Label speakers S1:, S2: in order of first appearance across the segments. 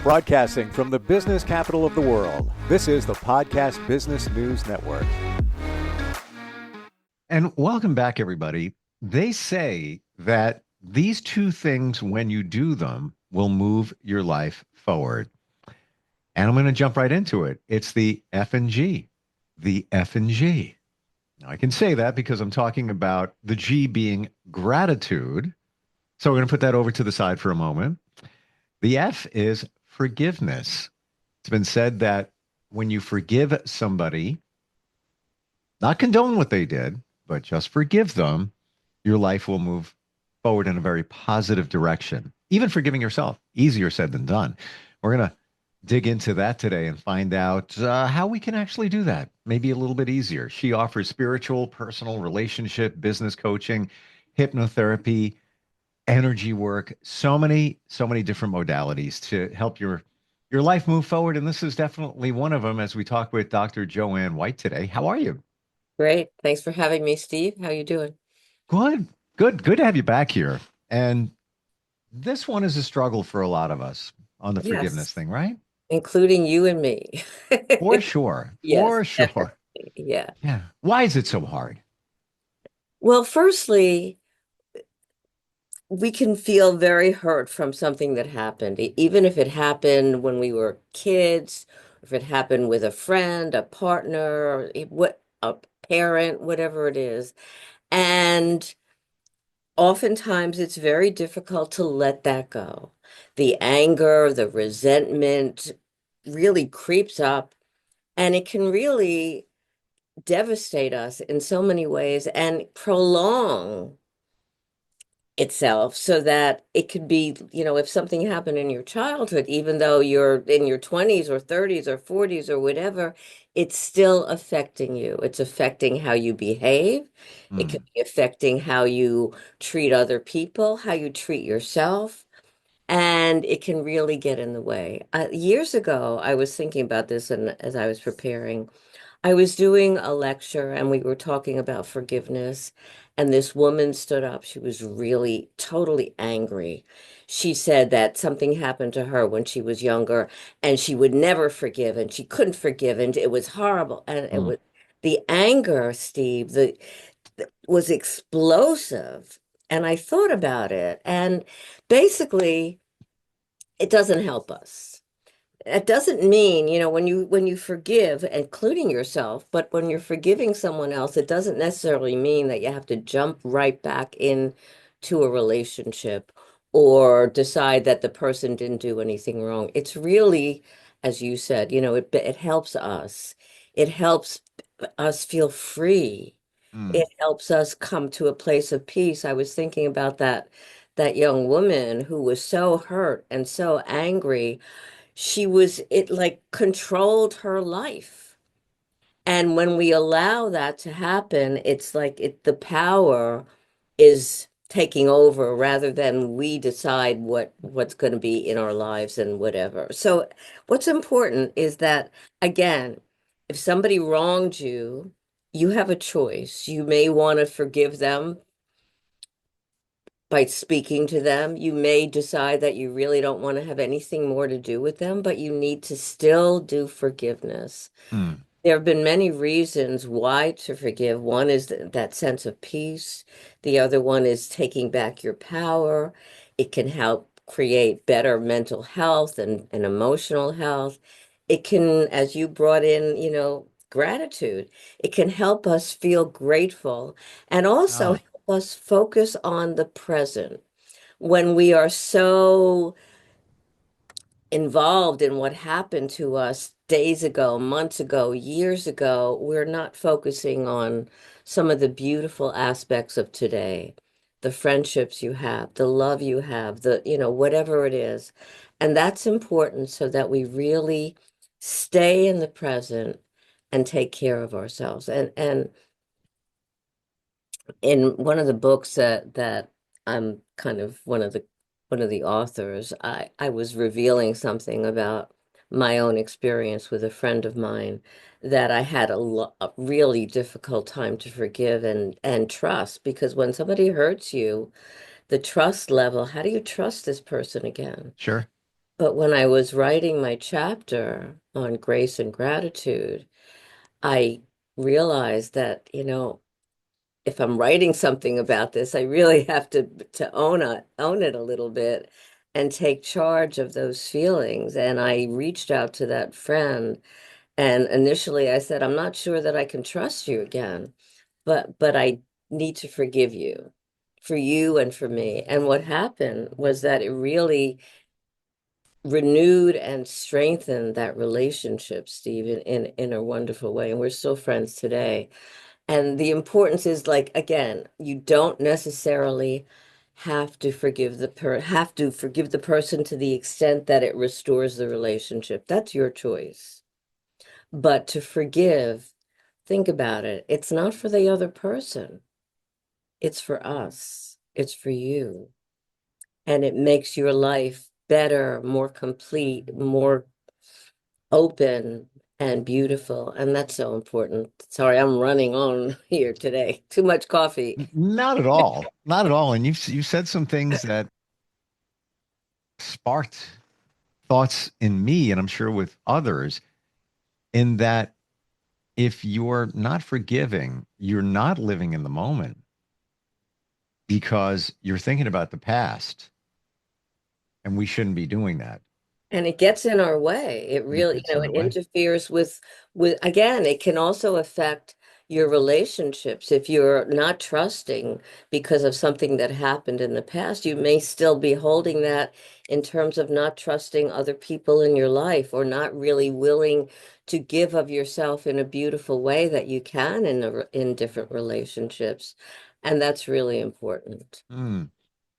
S1: Broadcasting from the business capital of the world, this is the Podcast Business News Network.
S2: And welcome back, everybody. They say that these two things, when you do them, will move your life forward. And I'm going to jump right into it. It's the F and G, the F and G. Now, I can say that because I'm talking about the G being gratitude. So we're going to put that over to the side for a moment. The F is forgiveness. It's been said that when you forgive somebody, not condone what they did, but just forgive them, your life will move forward in a very positive direction. Even forgiving yourself, easier said than done. We're going to dig into that today and find out how we can actually do that, maybe a little bit easier. She offers spiritual, personal, relationship, business coaching, hypnotherapy, energy work, so many different modalities to help your life move forward. And this is definitely one of them as we talk with Dr. Joanne White today. How are you?
S3: Great. Thanks for having me, Steve. How you doing?
S2: Good, good to have you back here. And this one is a struggle for a lot of us on the forgiveness
S3: Yes,
S2: thing, right?
S3: including you and me.
S2: For sure,
S3: Yes,
S2: for sure.
S3: definitely. Yeah.
S2: Yeah. Why is it so hard?
S3: Well, firstly, we can feel very hurt from something that happened, even if it happened when we were kids, if it happened with a friend, a partner, what a parent, whatever it is. And oftentimes it's very difficult to let that go. The anger, the resentment really creeps up, and it can really devastate us in so many ways and prolong itself so that it could be, if something happened in your childhood, even though you're in your 20s or 30s or 40s or whatever, it's still affecting you. It's affecting how you behave. It could
S2: Hmm.
S3: be affecting how you treat other people, how you treat yourself. And it can really get in the way. Years ago, I was thinking about this, and as I was preparing, I was doing a lecture and we were talking about forgiveness. And this woman stood up. She was really totally angry. She said that something happened to her when she was younger and she would never forgive and she couldn't forgive. And it was horrible. And it
S2: Hmm.
S3: was the anger, Steve, was explosive. And I thought about it. And basically, it doesn't help us. That doesn't mean, when you forgive, including yourself, but when you're forgiving someone else, it doesn't necessarily mean that you have to jump right back into a relationship or decide that the person didn't do anything wrong. It's really, as you said, it helps us. It helps us feel free.
S2: Hmm.
S3: It helps us come to a place of peace. I was thinking about that young woman who was so hurt and so angry. It like controlled her life. And when we allow that to happen, it's like the power is taking over rather than we decide what's going to be in our lives and whatever. So what's important is that, again, if somebody wronged you, you have a choice. You may want to forgive them by speaking to them. You may decide that you really don't want to have anything more to do with them, but you need to still do forgiveness.
S2: Hmm.
S3: There have been many reasons why to forgive. One is that sense of peace. The other one is taking back your power. It can help create better mental health and emotional health. It can, as you brought in, gratitude. It can help us feel grateful and also
S2: Ah,
S3: help us focus on the present. When we are so involved in what happened to us days ago, months ago, years ago, we're not focusing on some of the beautiful aspects of today, the friendships you have, the love you have, whatever it is. And that's important so that we really stay in the present and take care of ourselves. And in one of the books that I'm kind of one of the authors, I was revealing something about my own experience with a friend of mine that I had a really difficult time to forgive and trust, because when somebody hurts you, the trust level, how do you trust this person again?
S2: sure.
S3: But when I was writing my chapter on grace and gratitude, I realized that, if I'm writing something about this, I really have to own it a little bit and take charge of those feelings. And I reached out to that friend, and initially I said, I'm not sure that I can trust you again, but I need to forgive you for you and for me. And what happened was that it really renewed and strengthened that relationship, Steve, in a wonderful way. And we're still friends today. And the importance is, like, again, you don't necessarily have to forgive the person to the extent that it restores the relationship. That's your choice. But to forgive, think about it. It's not for the other person. It's for us. It's for you. And it makes your life better, more complete, more open and beautiful. And that's so important. Sorry, I'm running on here today. Too much coffee.
S2: Not at all. Not at all. And you said some things that sparked thoughts in me, and I'm sure with others, in that if you're not forgiving, you're not living in the moment because you're thinking about the past, and we shouldn't be doing that.
S3: And it gets in our way. It
S2: It
S3: really,
S2: gets in
S3: it
S2: our way.
S3: interferes with again, it can also affect your relationships. If you're not trusting because of something that happened in the past, you may still be holding that in terms of not trusting other people in your life, or not really willing to give of yourself in a beautiful way that you can in different relationships. And that's really important.
S2: Hmm.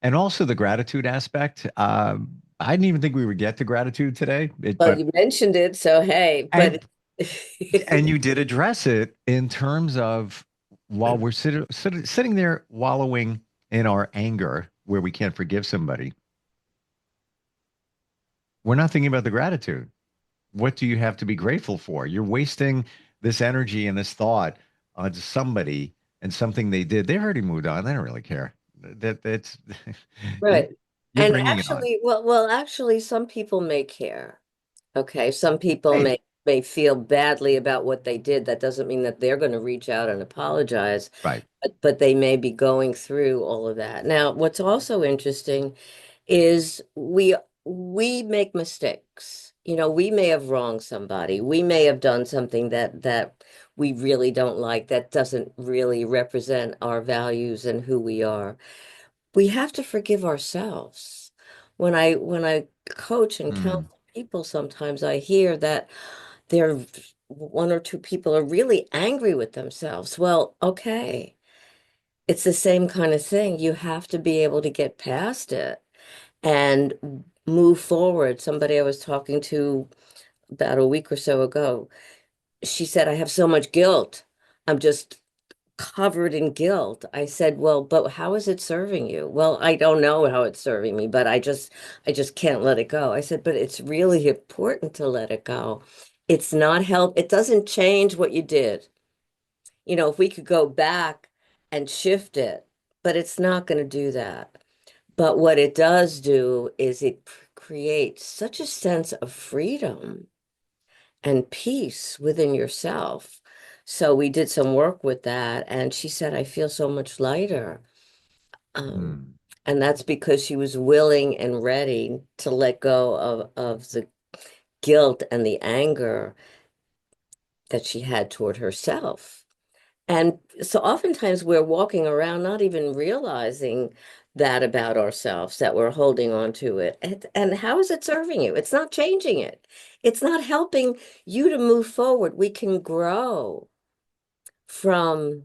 S2: And also the gratitude aspect. I didn't even think we would get to gratitude today,
S3: Well, you mentioned it, so hey,
S2: and
S3: but
S2: and you did address it in terms of while we're sitting there wallowing in our anger where we can't forgive somebody, we're not thinking about the gratitude. What do you have to be grateful for? You're wasting this energy and this thought on somebody and something they did. They already moved on. They don't really care. That's
S3: Right.
S2: you're
S3: And
S2: bringing it on.
S3: actually, actually, some people may care. Okay. Some people
S2: Hey,
S3: may feel badly about what they did. That doesn't mean that they're going to reach out and apologize,
S2: right.
S3: but they may be going through all of that. Now, what's also interesting is we make mistakes. We may have wronged somebody. We may have done something that we really don't like, that doesn't really represent our values and who we are. We have to forgive ourselves. When I coach and
S2: Hmm.
S3: counsel people, sometimes I hear that there one or two people are really angry with themselves. Well, okay. It's the same kind of thing. You have to be able to get past it and move forward. Somebody I was talking to about a week or so ago, she said, I have so much guilt. I'm just covered in guilt. I said, well, but how is it serving you? Well, I don't know how it's serving me, but I just can't let it go. I said, but it's really important to let it go. It's not help. It doesn't change what you did. If we could go back and shift it, but it's not going to do that. But what it does do is it creates such a sense of freedom and peace within yourself. So we did some work with that, and she said, I feel so much lighter. Um,
S2: Hmm.
S3: and that's because she was willing and ready to let go of the guilt and the anger that she had toward herself. And so oftentimes we're walking around not even realizing that about ourselves, that we're holding on to it. And how is it serving you? It's not changing it. It's not helping you to move forward. We can grow from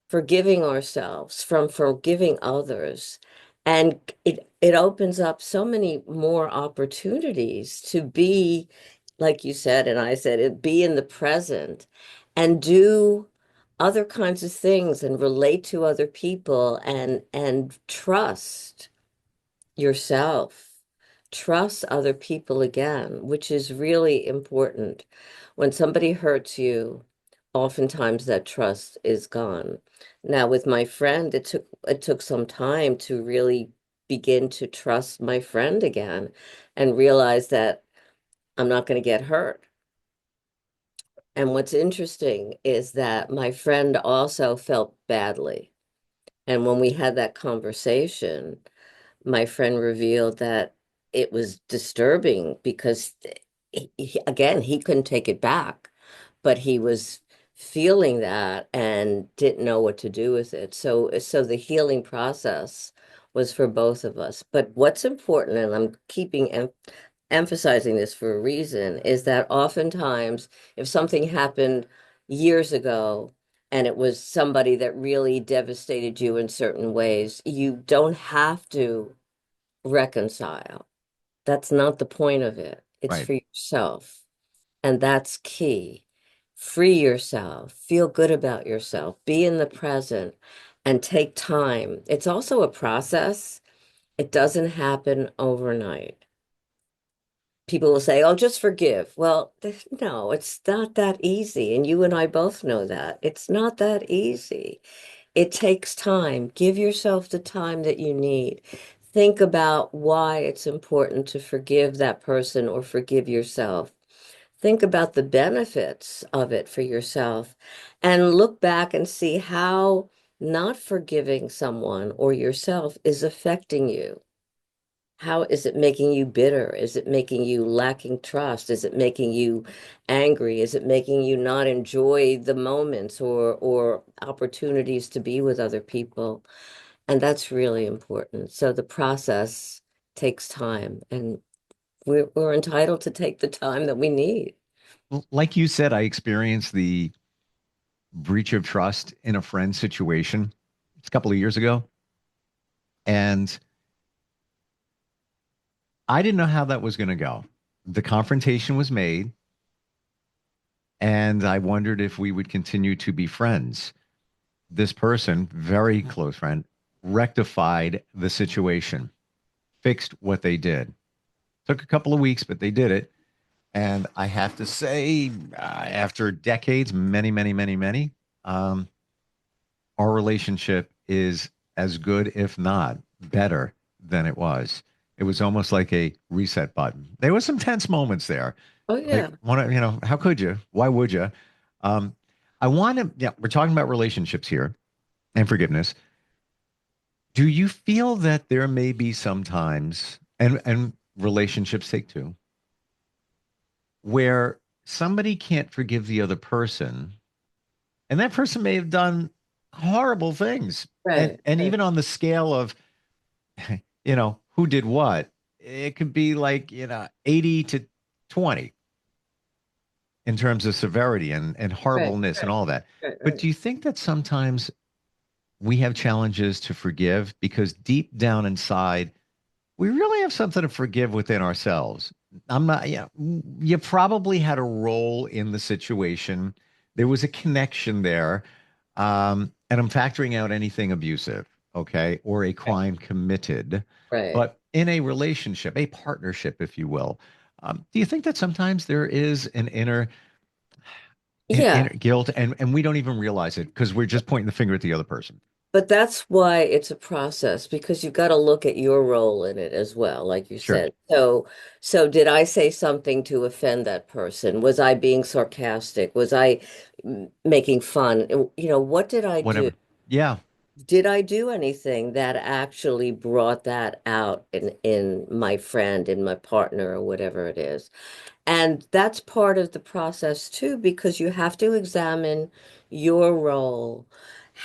S3: forgiving ourselves, from forgiving others. And it opens up so many more opportunities to be, like you said, and I said, be in the present and do other kinds of things and relate to other people and trust yourself. Trust other people again, which is really important. When somebody hurts you, oftentimes that trust is gone. Now, with my friend, it took some time to really begin to trust my friend again and realize that I'm not going to get hurt. And what's interesting is that my friend also felt badly. And when we had that conversation, my friend revealed that it was disturbing because again, he couldn't take it back, but he was feeling that and didn't know what to do with it. So the healing process was for both of us. But what's important, and I'm keeping emphasizing this for a reason, is that oftentimes if something happened years ago and it was somebody that really devastated you in certain ways, you don't have to reconcile. That's not the point of it. It's
S2: Right.
S3: for yourself. And that's key. Free yourself, feel good about yourself, be in the present, and take time. It's also a process. It doesn't happen overnight. People will say, oh, just forgive. Well, no, it's not that easy. And you and I both know that. It's not that easy. It takes time. Give yourself the time that you need. Think about why it's important to forgive that person or forgive yourself. Think about the benefits of it for yourself and look back and see how not forgiving someone or yourself is affecting you. How is it making you bitter? Is it making you lacking trust? Is it making you angry? Is it making you not enjoy the moments or opportunities to be with other people? And that's really important. So the process takes time, and we're entitled to take the time that we need.
S2: Like you said, I experienced the breach of trust in a friend situation. It's a couple of years ago. And I didn't know how that was going to go. The confrontation was made, and I wondered if we would continue to be friends. This person, very close friend, rectified the situation, fixed what they did. Took a couple of weeks, but they did it. And I have to say, after decades, many, many, many, many, um, our relationship is as good, if not better, than it was. It was almost like a reset button. There was some tense moments there.
S3: Oh,
S2: Like,
S3: yeah.
S2: how could you? Why would you? Um, I want to, yeah, we're talking about relationships here and forgiveness. Do you feel that there may be some times, and relationships take two, where somebody can't forgive the other person, and that person may have done horrible things, and
S3: Right,
S2: and
S3: right,
S2: even on the scale of who did what, it could be like 80 to 20 in terms of severity and
S3: right,
S2: horribleness and all that.
S3: right,
S2: But
S3: right.
S2: do you think that sometimes we have challenges to forgive because deep down inside we really have something to forgive within ourselves? I'm not, yeah, you probably had a role in the situation. There was a connection there. And I'm factoring out anything abusive, okay, or a
S3: Right.
S2: crime committed.
S3: Right.
S2: But in a relationship, a partnership, if you will, do you think that sometimes there is an inner
S3: Yeah.
S2: guilt and we don't even realize it because we're just pointing the finger at the other person?
S3: But that's why it's a process because you've got to look at your role in it as well, like you
S2: Sure.
S3: said. So did I say something to offend that person? Was I being sarcastic? Was I making fun? What did I do?
S2: Whatever. Yeah.
S3: Did I do anything that actually brought that out in my friend, in my partner, or whatever it is? And that's part of the process too, because you have to examine your role,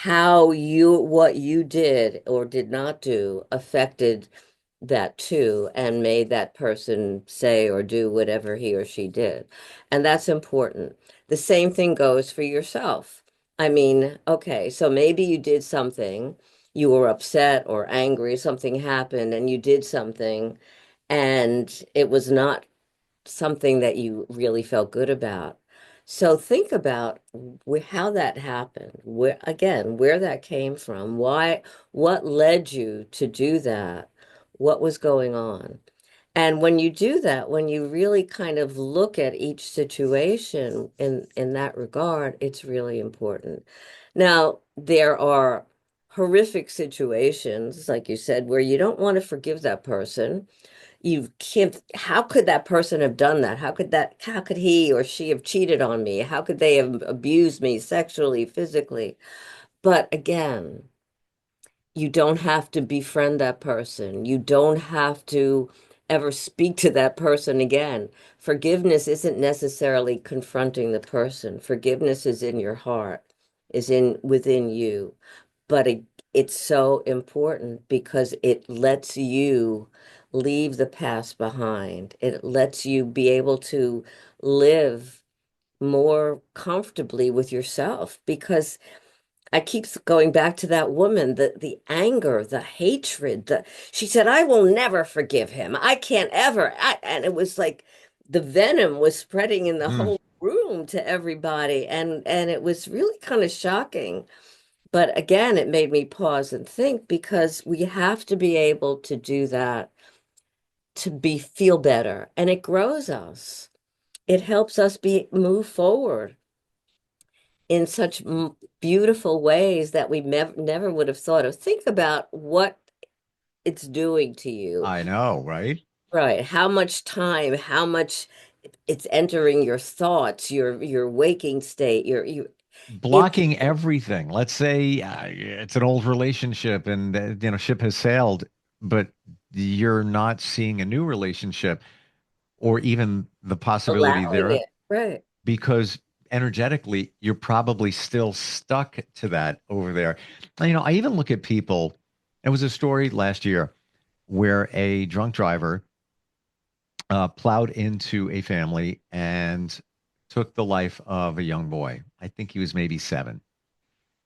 S3: what you did or did not do affected that too, and made that person say or do whatever he or she did. And that's important. The same thing goes for yourself. I mean, okay, so maybe you did something, you were upset or angry, something happened, and you did something, and it was not something that you really felt good about. So think about how that happened, where that came from, what led you to do that, what was going on. And when you do that, when you really kind of look at each situation in that regard, it's really important. Now, there are horrific situations, like you said, where you don't want to forgive that person. You can't, how could that person have done that? How could he or she have cheated on me? How could they have abused me sexually, physically? But again, you don't have to befriend that person. You don't have to ever speak to that person again. Forgiveness isn't necessarily confronting the person. Forgiveness is in your heart, is in within you. But it's so important because it lets you leave the past behind. It lets you be able to live more comfortably with yourself because I keep going back to that woman, the anger, the hatred, the she said, I will never forgive him. I can't ever. And it was like the venom was spreading in the
S2: Mm,
S3: whole room to everybody. And it was really kind of shocking. But again, it made me pause and think because we have to be able to do that to be feel better. And it grows us. It helps us be move forward in such beautiful ways that we never would have thought of. Think about what it's doing to you,
S2: I know, right?
S3: right? How much time, how much it's entering your thoughts, your waking state, your it
S2: Blocking everything. Let's say it's an old relationship and ship has sailed, but you're not seeing a new relationship or even the possibility
S3: allowing
S2: there
S3: it, right?
S2: because energetically you're probably still stuck to that over there. And, I even look at people. There was a story last year where a drunk driver plowed into a family and took the life of a young boy. I think he was maybe 7.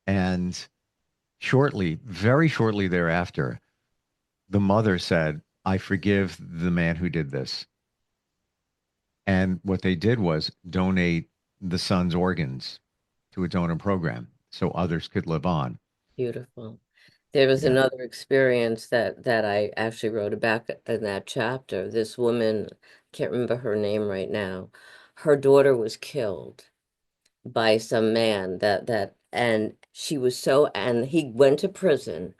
S2: And shortly, very shortly thereafter, the mother said, I forgive the man who did this. And what they did was donate the son's organs to a donor program so others could live on.
S3: Beautiful. There was
S2: Yeah.
S3: another experience that I actually wrote about in that chapter. This woman, can't remember her name right now. Her daughter was killed by some man and she was so and he went to prison,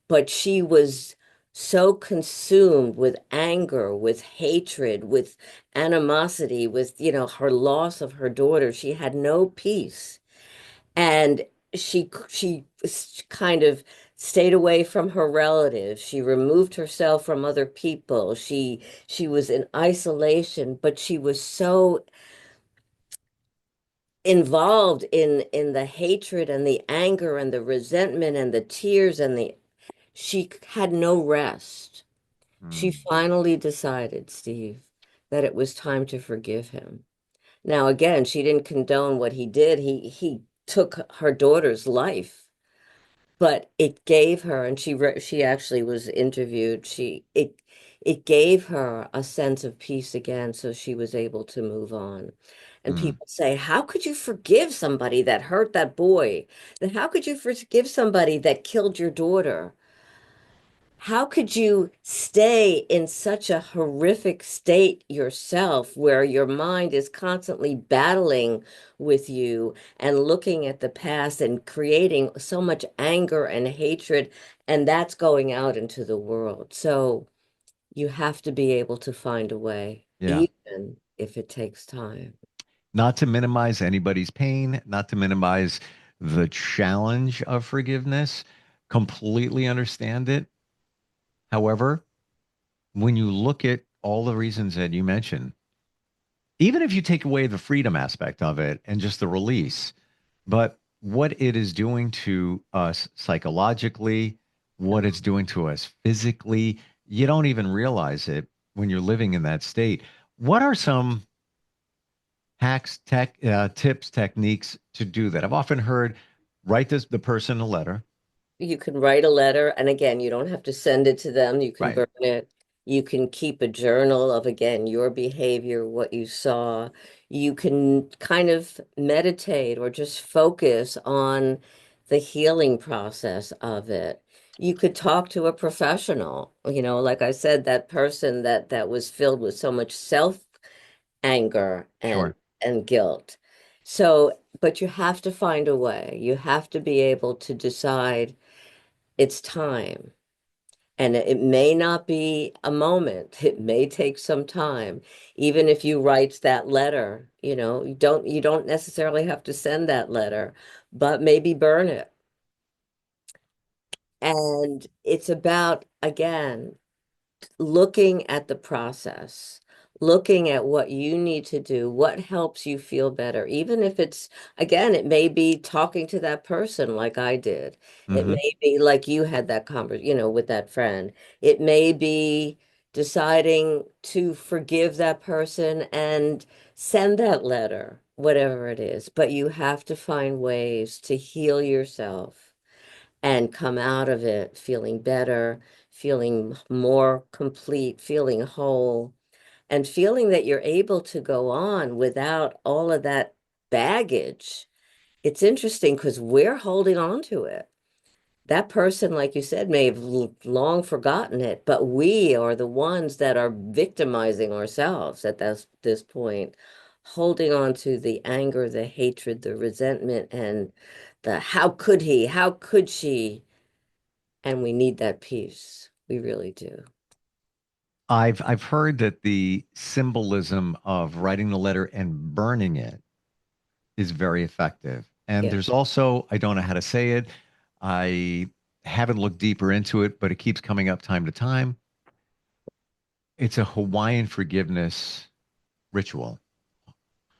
S3: but she was so consumed with anger, with hatred, with animosity, with her loss of her daughter. She had no peace. And she kind of stayed away from her relatives. She removed herself from other people. She was in isolation, but she was so involved in the hatred and the anger and the resentment and the tears and the she had no rest. She
S2: Mm,
S3: finally decided, Steve, that it was time to forgive him. Now again, she didn't condone what he did. He took her daughter's life, but it gave her, and she actually was interviewed. It gave her a sense of peace again, so she was able to move on. And
S2: mm,
S3: people say, how could you forgive somebody that hurt that boy? Then how could you forgive somebody that killed your daughter? How could you stay in such a horrific state yourself where your mind is constantly battling with you and looking at the past and creating so much anger and hatred, and that's going out into the world? So you have to be able to find a way,
S2: yeah.
S3: even if it takes time.
S2: Not to minimize anybody's pain, not to minimize the challenge of forgiveness. Completely understand it. However, when you look at all the reasons that you mentioned, even if you take away the freedom aspect of it and just the release, but what it is doing to us psychologically, what it's doing to us physically, you don't even realize it when you're living in that state. What are some hacks, tips, techniques to do that? I've often heard write the person a letter.
S3: You can write a letter, and again, you don't have to send it to them. You can
S2: Right.
S3: burn it. You can keep a journal of, again, your behavior, what you saw. You can kind of meditate or just focus on the healing process of it. You could talk to a professional, like I said, that person that was filled with so much self anger and
S2: Sure.
S3: guilt. So, but you have to find a way. You have to be able to decide it's time. And it may not be a moment. It may take some time. Even if you write that letter, you don't necessarily have to send that letter, but maybe burn it. And it's about, again, looking at the process, looking at what you need to do, what helps you feel better, even if it's, again, it may be talking to that person like I did. It
S2: Hmm.
S3: may be like you had that conversation, with that friend. It may be deciding to forgive that person and send that letter, whatever it is. But you have to find ways to heal yourself and come out of it feeling better, feeling more complete, feeling whole, and feeling that you're able to go on without all of that baggage. It's interesting because we're holding on to it. That person, like you said, may have long forgotten it, but we are the ones that are victimizing ourselves at this point, holding on to the anger, the hatred, the resentment, and the how could he, how could she? And we need that peace. We really do.
S2: I've heard that the symbolism of writing the letter and burning it is very effective. And
S3: Yeah.
S2: there's also, I don't know how to say it. I haven't looked deeper into it, but it keeps coming up time to time. It's a Hawaiian forgiveness ritual,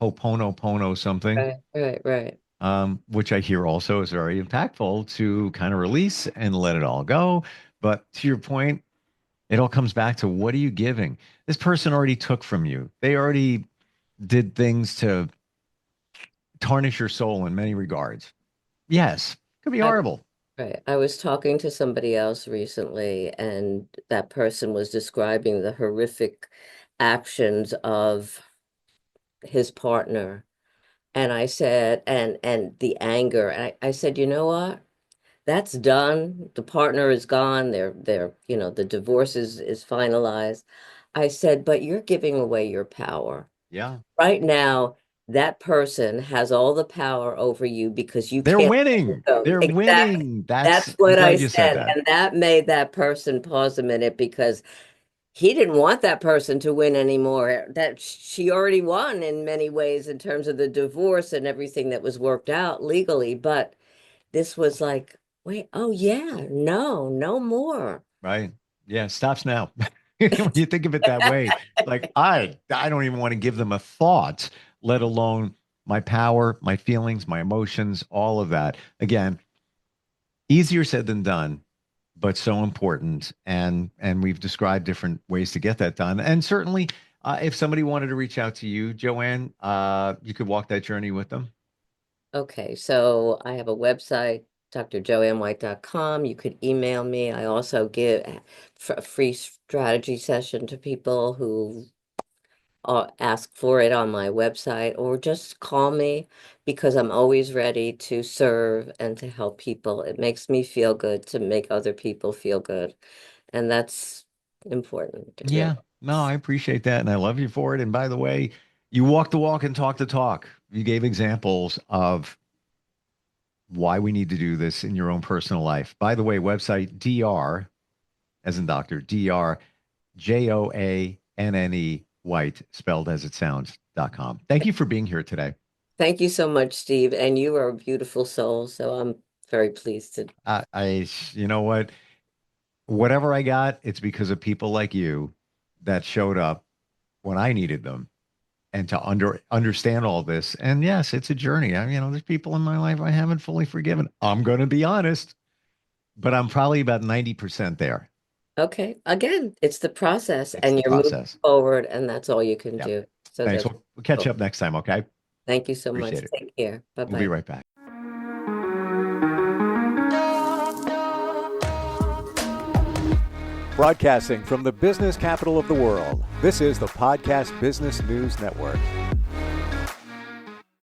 S2: Ho'oponopono something,
S3: Right, right, right.
S2: which I hear also is very impactful to kind of release and let it all go. But to your point, it all comes back to what are you giving? This person already took from you. They already did things to tarnish your soul in many regards. Yes, could be
S3: I,
S2: horrible.
S3: right. I was talking to somebody else recently, and that person was describing the horrific actions of his partner. And I said, and the anger. And I said, you know what? That's done. The partner is gone. The divorce is finalized. I said, but you're giving away your power.
S2: Yeah.
S3: Right now, that person has all the power over you because you
S2: They're
S3: can't let it
S2: winning.
S3: go.
S2: They're
S3: Exactly.
S2: winning.
S3: That's
S2: I'm
S3: what I
S2: glad you said
S3: said.
S2: that.
S3: And that made that person pause a minute because he didn't want that person to win anymore. That she already won in many ways in terms of the divorce and everything that was worked out legally. But this was like, wait, oh yeah, no, no more.
S2: Right. Yeah. Stops now. When you think of it that way, like I don't even want to give them a thought, let alone my power, my feelings, my emotions, all of that. Again, easier said than done, but so important. And we've described different ways to get that done. And certainly, if somebody wanted to reach out to you, Joanne, you could walk that journey with them.
S3: Okay, so I have a website, drjoannewhite.com. You could email me. I also give a free strategy session to people who ask for it on my website, or just call me because I'm always ready to serve and to help people. It makes me feel good to make other people feel good, and that's important. It really
S2: Yeah, no,
S3: is.
S2: I appreciate that, and I love you for it. And by the way, you walk the walk and talk the talk. You gave examples of why we need to do this in your own personal life. By the way, website DR, as in doctor, DRJOANNE White, spelled as it sounds.com. Thank you for being here today.
S3: Thank you so much, Steve, and you are a beautiful soul, so I'm very pleased to.
S2: You know what? Whatever I got, it's because of people like you that showed up when I needed them and to understand all this. And yes, it's a journey. There's people in my life I haven't fully forgiven. I'm going to be honest, but I'm probably about 90% there.
S3: Okay, again, it's the process,
S2: It's
S3: and
S2: the
S3: you're moving
S2: process.
S3: forward, and that's all you can
S2: Yeah.
S3: do. So
S2: Thanks.
S3: that's
S2: We'll catch
S3: cool.
S2: up next time. Okay.
S3: Thank you so much.
S2: Appreciate it.
S3: Take care. Bye
S2: We'll be
S3: bye.
S2: right back.
S1: Broadcasting from the business capital of the world, this is the Podcast Business News Network.